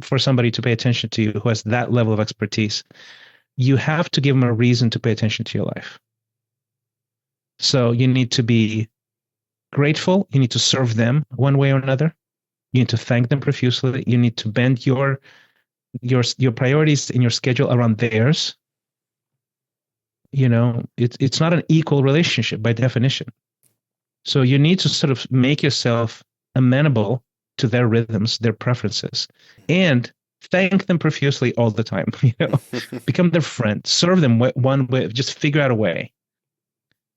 for somebody to pay attention to you who has that level of expertise, you have to give them a reason to pay attention to your life. So you need to be grateful. You need to serve them one way or another. You need to thank them profusely. You need to bend your priorities in your schedule around theirs. It's not an equal relationship by definition. So you need to sort of make yourself amenable to their rhythms, their preferences, and thank them profusely all the time. Become their friend, serve them one way, just figure out a way.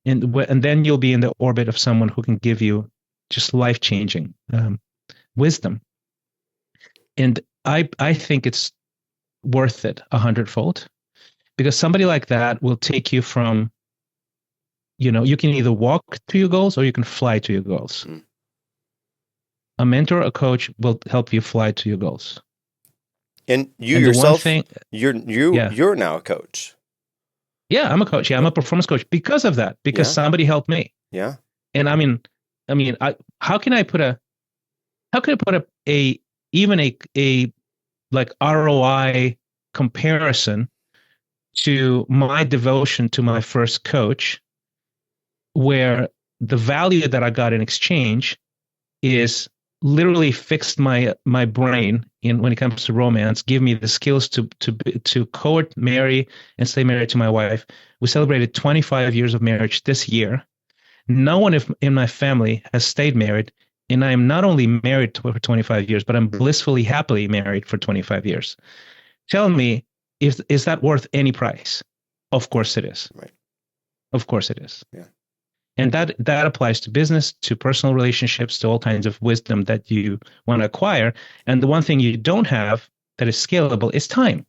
And then you'll be in the orbit of someone who can give you just life-changing wisdom. And I think it's worth it 100-fold, because somebody like that will take you from, you can either walk to your goals or you can fly to your goals. A mentor, a coach will help you fly to your goals. And yourself, you're now a coach. Yeah, I'm a coach. Yeah, I'm a performance coach because of that. Because somebody helped me. Yeah. And I mean, how can I put a like ROI comparison to my devotion to my first coach, where the value that I got in exchange is literally fixed my brain when it comes to romance, give me the skills to court, marry, and stay married to my wife. We celebrated 25 years of marriage this year. No one in my family has stayed married, and I am not only married for 25 years, but I'm blissfully, happily married for 25 years. Tell me, is that worth any price? Of course it is. Right. Of course it is. Yeah. And that applies to business, to personal relationships, to all kinds of wisdom that you want to acquire. And the one thing you don't have that is scalable is time.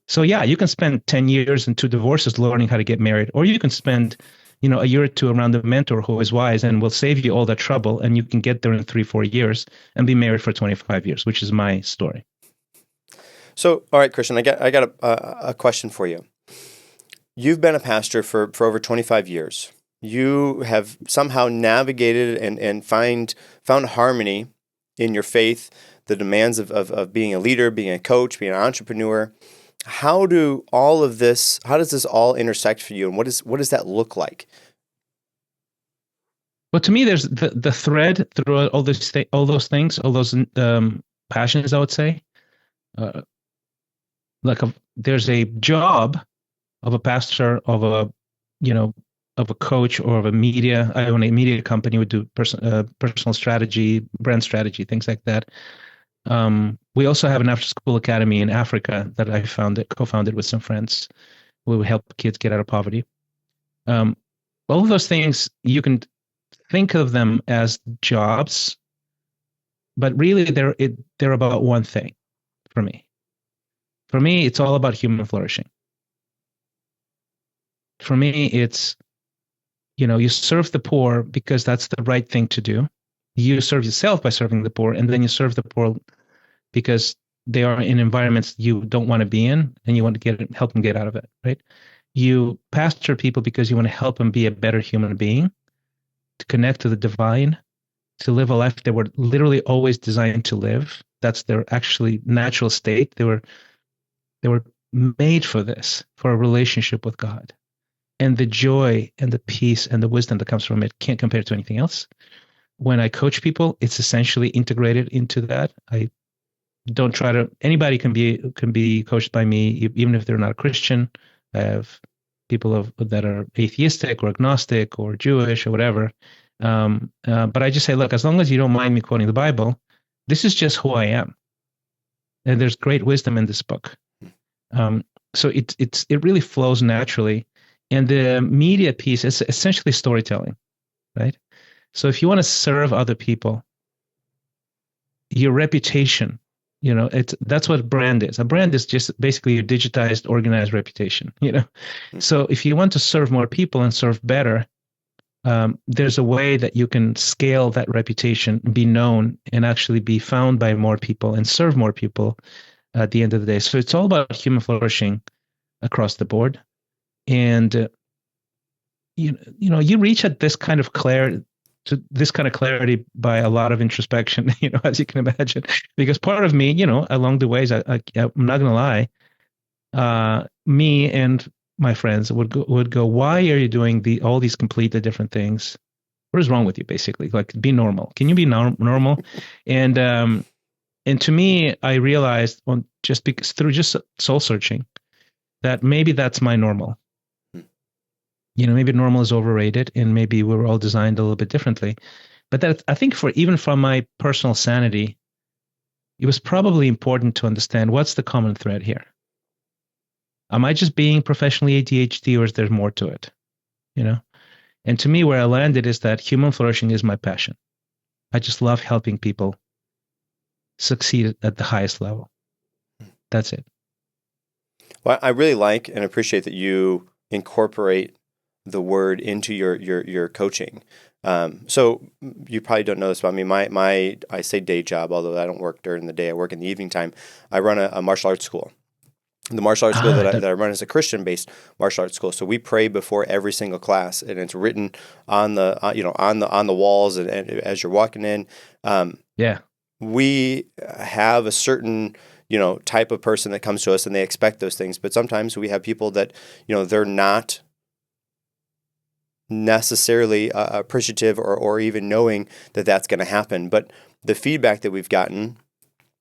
So yeah, you can spend 10 years and 2 divorces learning how to get married, or you can spend, a year or 2 around a mentor who is wise and will save you all that trouble, and you can get there in 3-4 years and be married for 25 years, which is my story. So, all right, Christian, I got a question for you. You've been a pastor for over 25 years. You have somehow navigated and found harmony in your faith, the demands of being a leader, being a coach, being an entrepreneur. How does this all intersect for you, and what does that look like? Well, to me, there's the thread through all those things, all those passions, I would say. Uh, there's a job of a pastor, of a, you know, of a coach, or of a media. I own a media company, would do personal strategy, brand strategy, things like that. We also have an after-school academy in Africa that I co-founded with some friends. We would help kids get out of poverty. Um, all of those things, you can think of them as jobs, but really they're about one thing for me. For me, it's all about human flourishing. For me, it's, you serve the poor because that's the right thing to do. You serve yourself by serving the poor, and then you serve the poor because they are in environments you don't want to be in, and you want to help them get out of it, right? You pastor people because you want to help them be a better human being, to connect to the divine, to live a life they were literally always designed to live. That's their actually natural state. They were made for this, for a relationship with God. And the joy and the peace and the wisdom that comes from it can't compare to anything else. When I coach people, it's essentially integrated into that. I don't try to. Anybody can be coached by me, even if they're not a Christian. I have people that are atheistic or agnostic or Jewish or whatever. But I just say, look, as long as you don't mind me quoting the Bible, this is just who I am, and there's great wisdom in this book. So it really flows naturally, and the media piece is essentially storytelling, right? So if you want to serve other people, your reputation, that's what a brand is. A brand is just basically your digitized, organized reputation, So if you want to serve more people and serve better, there's a way that you can scale that reputation, be known, and actually be found by more people and serve more people at the end of the day. So it's all about human flourishing across the board. And, you reach at this kind of clarity by a lot of introspection, as you can imagine, because part of me, along the ways, I'm not going to lie, me and my friends would go, why are you doing all these completely different things? What is wrong with you? Basically, like, be normal. Can you be normal? And to me, I realized through just soul searching that maybe that's my normal. Maybe normal is overrated, and maybe we're all designed a little bit differently. But that, I think, even from my personal sanity, it was probably important to understand what's the common thread here. Am I just being professionally ADHD, or is there more to it? And to me, where I landed is that human flourishing is my passion. I just love helping people succeed at the highest level. That's it. Well, I really like and appreciate that you incorporate the word into your coaching. So you probably don't know this about me. My I say day job, although I don't work during the day. I work in the evening time. I run a martial arts school. The martial arts school that I run is a Christian-based martial arts school. So we pray before every single class, and it's written on the on the walls, and as you're walking in. We have a certain type of person that comes to us, and they expect those things. But sometimes we have people that they're not necessarily appreciative or even knowing that that's going to happen. But the feedback that we've gotten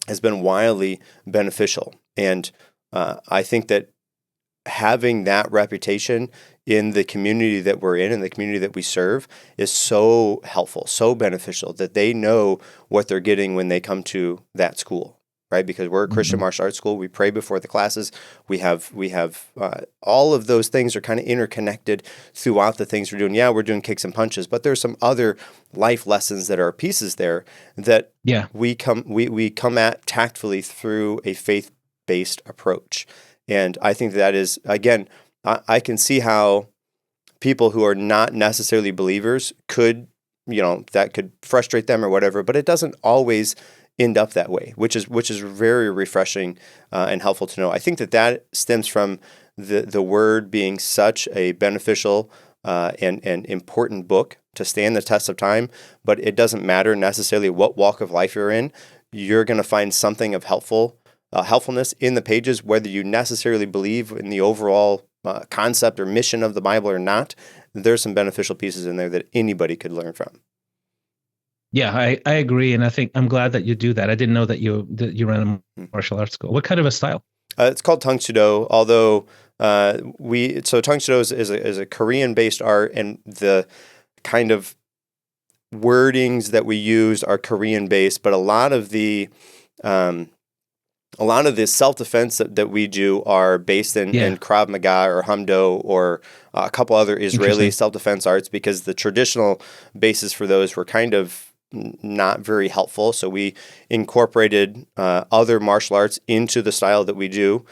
has been wildly beneficial. And I think that having that reputation in the community that we're in and the community that we serve is so helpful, so beneficial, that they know what they're getting when they come to that school. Right, because we're a Christian martial arts school. We pray before the classes. We have all of those things are kind of interconnected throughout the things we're doing. Yeah, we're doing kicks and punches, but there's some other life lessons that are pieces there that we come at tactfully through a faith-based approach. And I think that is, again, I can see how people who are not necessarily believers could, that could frustrate them or whatever, but it doesn't always end up that way, which is very refreshing and helpful to know. I think that stems from the Word being such a beneficial and important book to stand the test of time. But it doesn't matter necessarily what walk of life you're in. You're going to find something of helpfulness in the pages, whether you necessarily believe in the overall concept or mission of the Bible or not. there's some beneficial pieces in there that anybody could learn from. Yeah, I agree, and I think I'm glad that you do that. I didn't know that you ran a martial arts school. What kind of a style? It's called Tang Soo Do, although Tang Soo Do is a Korean-based art, and the kind of wordings that we use are Korean-based, but a lot of the self-defense that we do are based in Krav Maga or Hamdo or a couple other Israeli self-defense arts, because the traditional bases for those were kind of not very helpful. So we incorporated other martial arts into the style that we do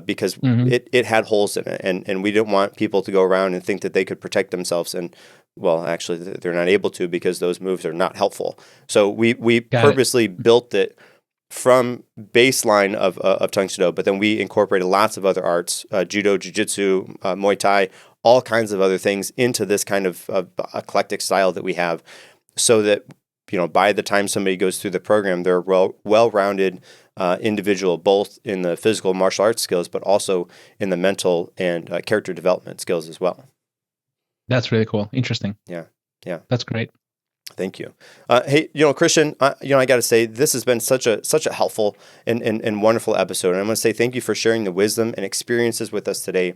because it had holes in it. And we didn't want people to go around and think that they could protect themselves. And well, actually, they're not able to, because those moves are not helpful. So we purposely built it from baseline of Tang Soo Do, but then we incorporated lots of other arts, judo, jiu-jitsu, Muay Thai, all kinds of other things into this kind of eclectic style that we have, so that, you know, by the time somebody goes through the program, they're a well-rounded individual, both in the physical martial arts skills, but also in the mental and character development skills as well. That's really cool. Interesting. Yeah. That's great. Thank you. Hey, Christian, I got to say, this has been such a helpful and wonderful episode. And I'm going to say thank you for sharing the wisdom and experiences with us today.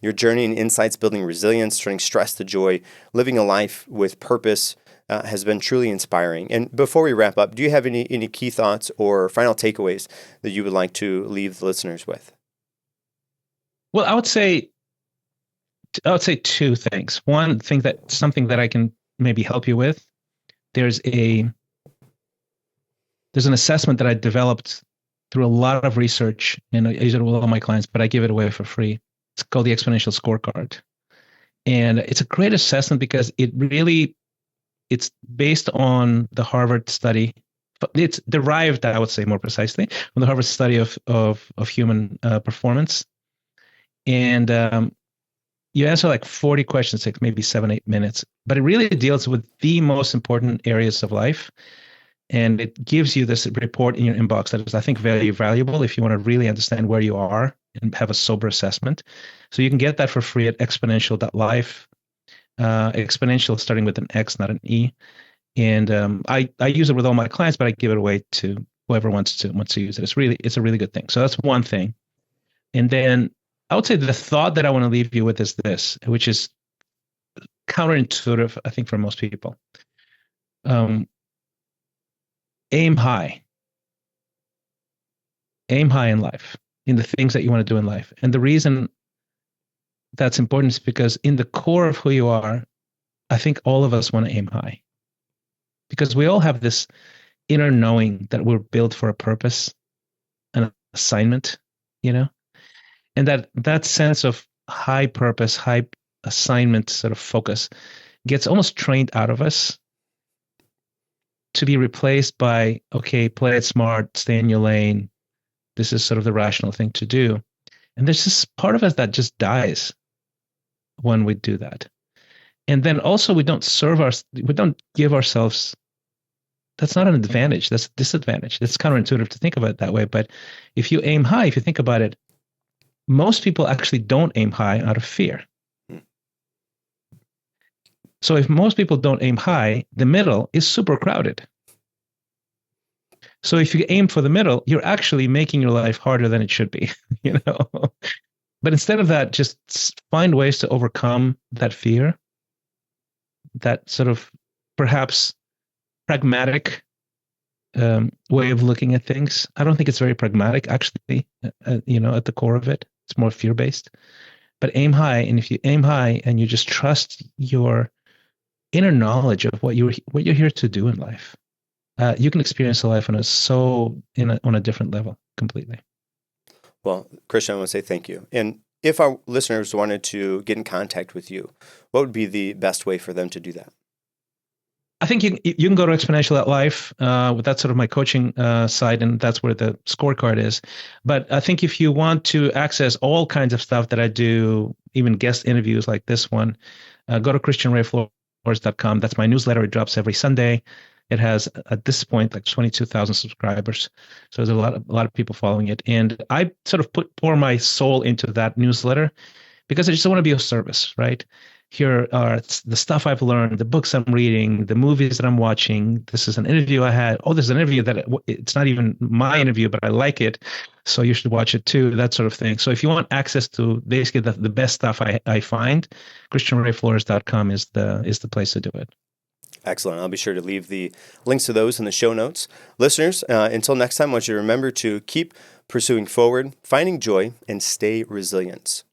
Your journey and insights, building resilience, turning stress to joy, living a life with purpose, has been truly inspiring. And before we wrap up, do you have any key thoughts or final takeaways that you would like to leave the listeners with? Well, I would say two things. One thing, that something that I can maybe help you with. There's an assessment that I developed through a lot of research, and I use it with all my clients, but I give it away for free. It's called the Exponential Scorecard. And it's a great assessment because it's based on the Harvard study. It's derived, I would say more precisely, from the Harvard study of human performance. And you answer like 40 questions, takes maybe 7-8 minutes, but it really deals with the most important areas of life. And it gives you this report in your inbox that is, I think, very valuable if you want to really understand where you are and have a sober assessment. So you can get that for free at exponential.life. Exponential starting with an X, not an E. And I use it with all my clients, but I give it away to whoever wants to use it. It's a really good thing. So that's one thing. And then I would say the thought that I want to leave you with is this, which is counterintuitive, I think, for most people. Aim high. Aim high in life, in the things that you want to do in life. And the reason that's important is because in the core of who you are, I think all of us want to aim high. Because we all have this inner knowing that we're built for a purpose, an assignment, and that sense of high purpose, high assignment sort of focus gets almost trained out of us to be replaced by, okay, play it smart, stay in your lane. This is sort of the rational thing to do. And there's this part of us that just dies when we do that. And then also we don't give ourselves, that's not an advantage, that's a disadvantage. It's counterintuitive to think about it that way. But if you aim high, if you think about it, most people actually don't aim high out of fear. So if most people don't aim high, the middle is super crowded. So if you aim for the middle, you're actually making your life harder than it should be, But instead of that, just find ways to overcome that fear, that sort of perhaps pragmatic way of looking at things. I don't think it's very pragmatic, actually, at the core of it. It's more fear-based. But aim high, and if you aim high and you just trust your inner knowledge of what you're here to do in life, you can experience life on a different level completely. Well, Christian, I want to say thank you. And if our listeners wanted to get in contact with you, what would be the best way for them to do that? I think you can go to Exponential.life. That's sort of my coaching site, and that's where the scorecard is. But I think if you want to access all kinds of stuff that I do, even guest interviews like this one, go to ChristianRayFlores.com. That's my newsletter. It drops every Sunday. It has, at this point, like 22,000 subscribers. So there's a lot of people following it. And I sort of pour my soul into that newsletter because I just want to be of service, right? here are the stuff I've learned, the books I'm reading, the movies that I'm watching. This is an interview I had. Oh, there's an interview that it's not even my interview, but I like it. So you should watch it too, that sort of thing. So if you want access to basically the best stuff I find, ChristianRayFlores.com is the place to do it. Excellent. I'll be sure to leave the links to those in the show notes. Listeners, until next time, I want you to remember to keep pursuing forward, finding joy, and stay resilient.